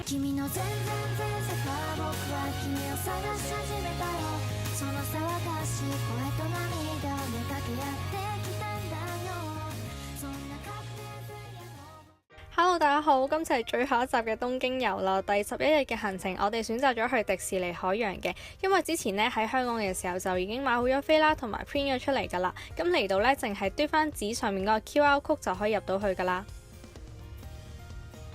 君の全然前世から僕は君を探し始めたよ。その騒がしい声と涙をめかけ合ってきたんだよ。そんなカクテルフェリア Hello， 大家好，今次係最後一集嘅東京遊啦，第11日嘅行程，我哋選擇咗去迪士尼海洋嘅，因為之前呢喺香港嘅時候就已經買好咗飛啦，同埋 print 咗出嚟噶啦，咁嚟到呢，淨係嘟翻紙上面嗰個 QR code 就可以入到去噶啦。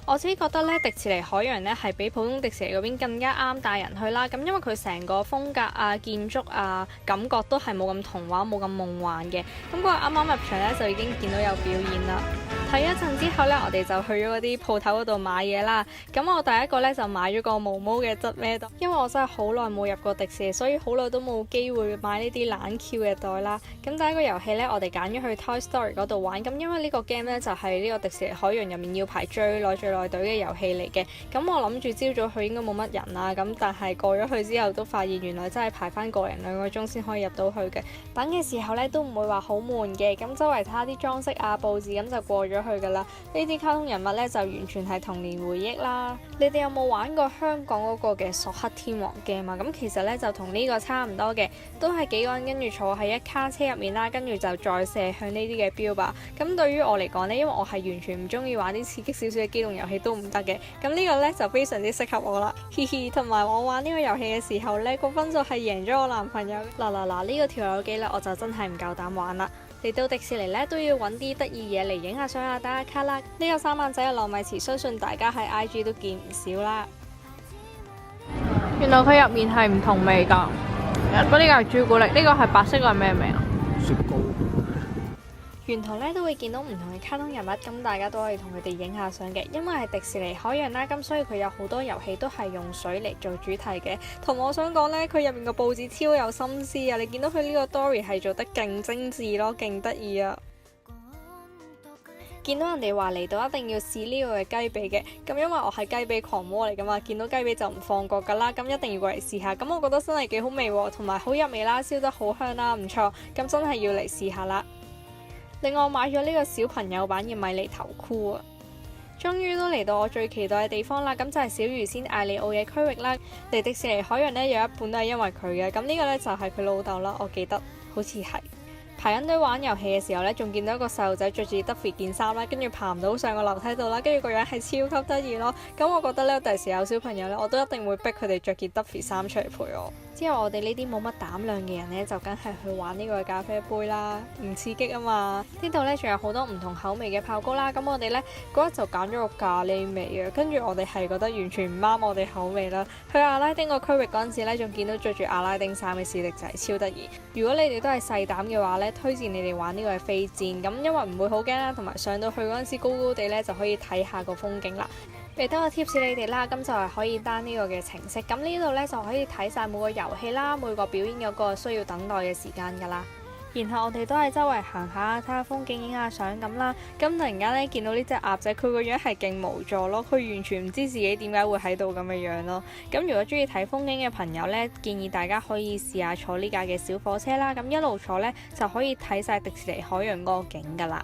我自己覺得咧，迪士尼海洋咧係比普通迪士尼嗰邊更加啱大人去啦。咁因為佢成個風格啊、建築啊，感覺都係冇咁童話、冇咁夢幻嘅。咁嗰日啱啱入場咧，就已經見到有表演啦。睇一陣之後咧，我哋就去咗嗰啲鋪頭嗰度買嘢啦。咁我第一個咧就買咗個毛毛嘅側孭袋，因為我真係好耐冇入過迪士尼，所以好耐都冇機會買呢啲冷 Q 嘅袋啦。咁第一個遊戲咧，我哋揀咗去 Toy Story 嗰度玩。咁因為呢個 game 咧就係呢個迪士尼海洋入面要排最耐隊嘅遊戲嚟嘅，咁我諗住朝早去應該冇乜人啦，咁但係過咗去之後都發現原來真係排翻個零2個鐘先可以入到去嘅。等嘅時候呢都唔會話好悶嘅，咁周圍睇下啲裝飾啊、佈置咁就過咗去噶啦。呢啲卡通人物呢就完全係童年回憶啦。你哋有冇玩過香港嗰個嘅索克天王 game 啊？咁其實呢就同呢個差唔多嘅，都係幾個人跟住坐喺一卡車入面啦，跟住就再射向呢啲嘅標靶。咁對於我嚟講呢，因為我係完全唔中意玩啲刺激少少嘅機動遊戲都唔得嘅，咁呢個呢就非常之適合我啦，嘻嘻。同埋我玩呢個遊戲嘅時候呢，個分數係贏咗我男朋友。嗱，呢個跳樓機呢，我就真係唔夠膽玩啦。嚟到迪士尼呢，都要揾啲得意嘢嚟影下相啊、打下卡啦。呢個三眼仔嘅糯米糍，相信大家喺 IG 都見唔少啦。原來佢入面係唔同味㗎，嗰啲個係朱古力，呢個係白色，個係咩味啊？雪糕。沿途咧都會見到唔同嘅卡通人物，咁大家都可以同佢哋影下相嘅。因為係迪士尼海洋啦，咁所以佢有好多遊戲都係用水嚟做主題嘅。同我想講呢，佢入面個佈置超有心思啊！你見到佢呢個 Dory 係做得勁精緻咯，勁得意啊！見到人哋話嚟到一定要試呢個嘅雞髀嘅，咁因為我係雞髀狂魔嚟噶嘛，見到雞髀就唔放過噶啦，咁一定要過嚟試下。咁我覺得真係幾好味喎，同埋好入味啦，燒得好香啦，唔錯。咁真係要嚟試下啦！另外我買咗呢個小朋友版嘅米妮頭箍啊！終於都嚟到我最期待嘅地方啦，咁就係小魚仙艾利奧嘅區域啦。嚟迪士尼海洋呢，有一半都係因為佢嘅，咁呢個呢，就係佢老豆啦，我記得好似係。排緊隊玩遊戲嘅時候呢，仲見到一個細路仔着住 Duffy 件衫啦，跟住爬唔到上個樓梯度啦，跟住個樣係超級得意咯。咁我覺得呢，第時有小朋友呢，我都一定會逼佢哋着件 Duffy 衫出嚟陪我。之後我哋呢啲冇乜膽量嘅人呢，就梗係去玩呢個咖啡杯啦，唔刺激啊嘛。呢度呢，仲有好多唔同口味嘅爆糕啦。咁我哋呢，嗰日就揀咗個咖喱味啊，跟住我哋係覺得完全唔啱我哋口味啦。去阿拉丁個區域嗰陣時呢，仲見到着住阿拉丁衫嘅史力仔，超得意。如果你哋都係細膽嘅話呢，推薦你哋玩呢個係飛箭，咁因為唔會好驚啦，同埋上到去嗰陣時高高地呢，就可以睇下個風景啦。俾多個 tips 你哋啦，咁就係可以 down 呢個嘅程式，咁呢度呢，就可以睇晒每個遊戲啦，每個表演有個需要等待嘅時間噶啦。然後我哋都係周圍行下，睇下風景，影下相咁啦。咁突然間呢，見到呢隻鴨仔，佢個樣係勁無助咯，佢完全唔知自己點解會喺度咁嘅樣咯。咁如果中意睇風景嘅朋友呢，建議大家可以試下坐呢架嘅小火車啦。咁一路坐呢，就可以睇晒迪士尼海洋嗰個景噶啦。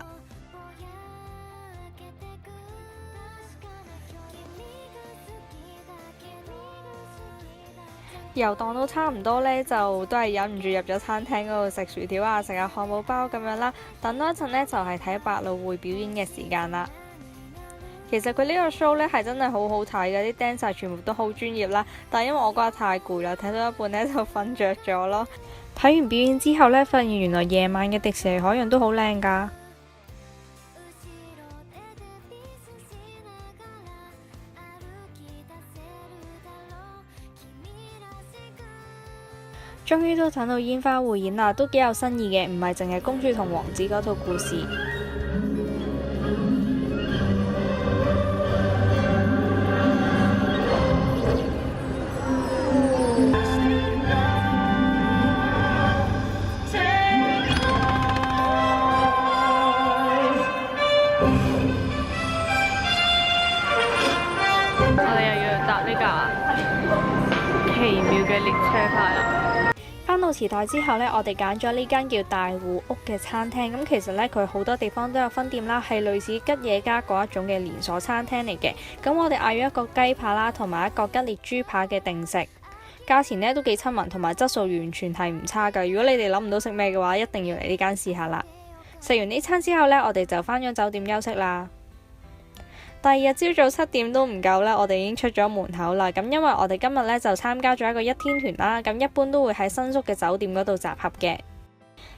遊蕩到差唔多呢，就都係忍唔住入咗餐廳嗰度食薯條啊，食下漢堡包咁樣啦。等多一陣呢，就係睇百老匯表演嘅時間啦。其實佢呢個 show 呢係真係好好睇嘅，啲 dancer 全部都好專業啦。但係因為我嗰日太攰啦，睇到一半呢就瞓着咗咯。睇完表演之後呢，發現原來夜晚嘅迪士尼海洋都好靚㗎。終於都等到煙花匯演啦，都幾有新意嘅，唔係淨係公主同王子嗰套故事。我哋又要搭呢架奇妙嘅列車牌啦。翻到到池袋之後呢，我哋揀咗呢間叫大戶屋嘅餐廳。咁其實呢，佢好多地方都有分店啦，係類似吉野家嗰一種嘅連鎖餐廳嚟嘅。咁我哋嗌咗一個雞扒啦，同埋一個吉列豬扒嘅定食，價錢呢都幾親民，同埋質素完全係唔差㗎。如果你哋諗唔到食咩嘅話，一定要嚟呢間試下啦。食完呢餐之後呢，我哋就返咗酒店休息啦。第二日朝早7點都唔夠啦，我哋已經出咗門口啦。咁因為我哋今日呢就參加咗一個1天團啦，咁一般都會喺新宿嘅酒店嗰度集合嘅。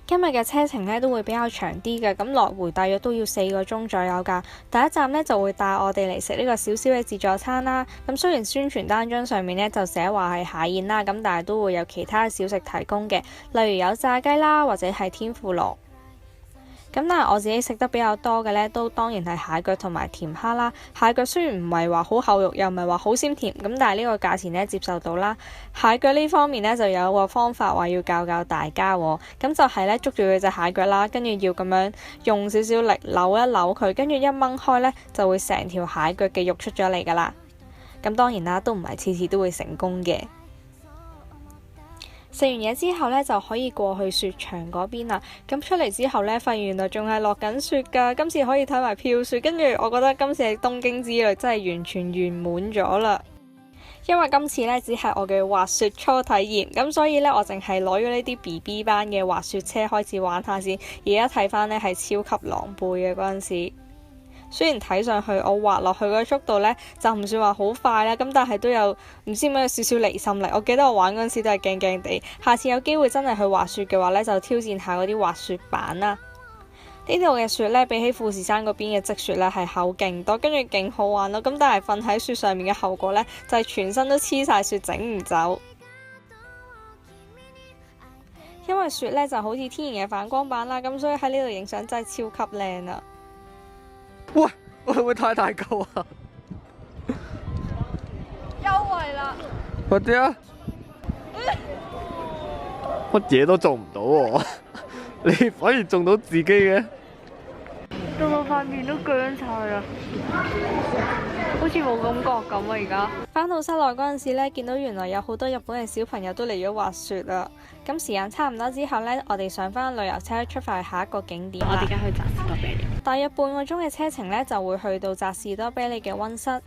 今日嘅車程呢都會比較長啲嘅，咁來回大約都要4個鐘左右㗎。第一站呢就會帶我哋嚟食呢個小小嘅自助餐啦。咁雖然宣傳單張上面呢就寫話係蟹宴啦，咁但係都會有其他小食提供嘅，例如有炸雞啦，或者係天婦羅。咁但係我自己食得比較多嘅呢，都當然係蟹腳同埋甜蝦啦。蟹腳雖然唔係話好厚肉，又唔係話好鮮甜，咁但係呢個價錢呢接受到啦。蟹腳呢方面呢，就有個方法話要教大家喎，咁就係呢，捉住佢隻蟹腳啦，跟住要咁樣用少少力扭一扭佢，跟住一掹開呢，就會成條蟹腳嘅肉出咗嚟㗎啦。咁當然啦，都唔係次次都會成功嘅。食完嘢之後呢，就可以過去雪場嗰邊啦。咁出嚟之後呢，發現原來仲係落緊雪㗎。今次可以睇埋飄雪，跟住我覺得今次係東京之旅真係完全圓滿咗啦。因為今次呢，只係我嘅滑雪初體驗，咁所以呢，我淨係攞咗呢啲 BB 班嘅滑雪車開始玩下先。而家睇返呢，係超級狼狽嘅嗰陣時。雖然睇上去我滑落去嗰速度呢，就唔算話好快啦，咁但係都有唔知點解有少少離心力。我記得我玩嗰陣時都係驚驚地，下次有機會真係去滑雪嘅話呢，就挑戰下嗰啲滑雪板啦。呢度嘅雪呢，比起富士山嗰邊嘅積雪呢，係厚勁多，跟住勁好玩咯。咁但係瞓喺雪上面嘅後果呢，就係全身都黐晒雪，整唔走。因為雪呢就好似天然嘅反光板啦，咁所以喺呢度影相真係超級靚啊！喂，會唔會太大嚿啊？優惠啦！快啲啊！乜嘢都做唔到喎，你反而中到自己嘅，到我塊面都僵晒啦，好似冇感覺咁啊！而家返到室內嗰陣時呢，見到原來有好多日本嘅小朋友都嚟咗滑雪啦。咁時間差唔多之後呢，我哋上返旅遊車出發去下一個景點啦。我哋而家去扎士多啤梨，大約半個鐘嘅車程呢，就會去到扎士多啤梨嘅溫室。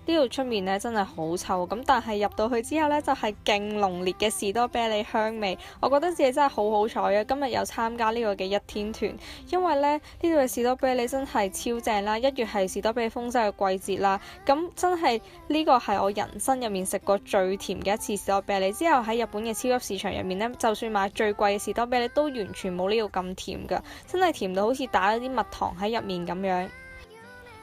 呢度出面呢真係好臭，咁但係入到去之後呢，就係勁濃烈嘅士多啤梨香味。我覺得自己真係好好彩啊！今日有參加呢個嘅1天團，因為呢度嘅士多啤梨真係超正啦！1月係士多啤梨豐收嘅季節啦，咁真係呢個係我人生入面食過最甜嘅一次士多啤梨。之後喺日本嘅超級市場入面呢，就算買最貴嘅士多啤梨都完全冇呢度咁甜㗎，真係甜到好似打咗啲蜜糖喺入面咁樣。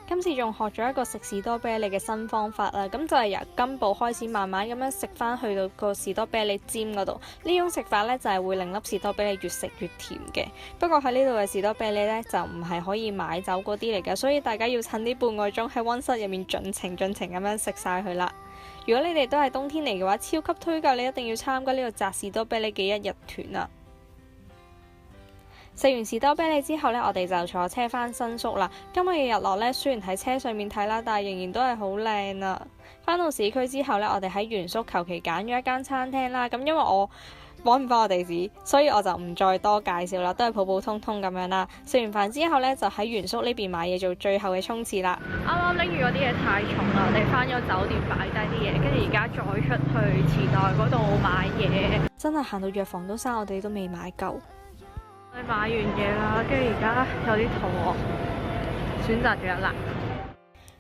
今次仲學咗一個食士多啤梨嘅新方法啦，咁就係由根部開始慢慢咁樣食返去到個士多啤梨尖嗰度。呢種食法呢，就係會令粒士多啤梨越食越甜嘅。不過喺呢度嘅士多啤梨呢，就唔係可以買走嗰啲嚟嘅，所以大家要趁呢半個鐘喺溫室入面盡情咁樣食晒佢啦。如果你哋都係冬天嚟嘅話，超級推介你一定要參加呢個摘士多啤梨嘅1日團啊！食完士多啤梨之後呢，我哋就坐車返新宿啦。今日嘅日落呢，雖然喺車上面睇啦，但係仍然都係好靚啊！返到市區之後呢，我哋喺原宿求其揀咗一間餐廳啦。咁因為我揾唔返個地址，所以我就唔再多介紹啦，都係普普通通咁樣啦。食完飯之後呢，就喺原宿呢邊買嘢做最後嘅衝刺啦。啱啱拎住嗰啲嘢太重啦，我哋返咗酒店擺低啲嘢，跟住而家再出去池袋嗰度買嘢。真係行到藥房都閂，我哋都未買夠。我哋買完嘢啦，跟住而家有啲肚餓，選擇咗一蘭。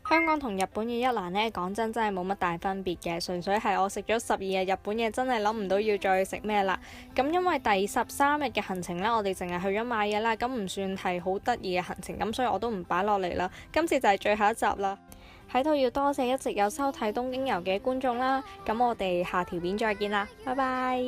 香港同日本嘅一蘭呢，講真係冇乜大分別嘅，純粹係我食咗12日日本嘢，真係諗唔到要再去食咩啦。咁因為第13日嘅行程呢，我哋淨係去咗買嘢啦，咁唔算係好得意嘅行程，咁所以我都唔擺落嚟啦。今次就係最後一集啦，喺度要多謝一直有收睇東京遊嘅觀眾啦。咁我哋下條片再見啦，拜拜。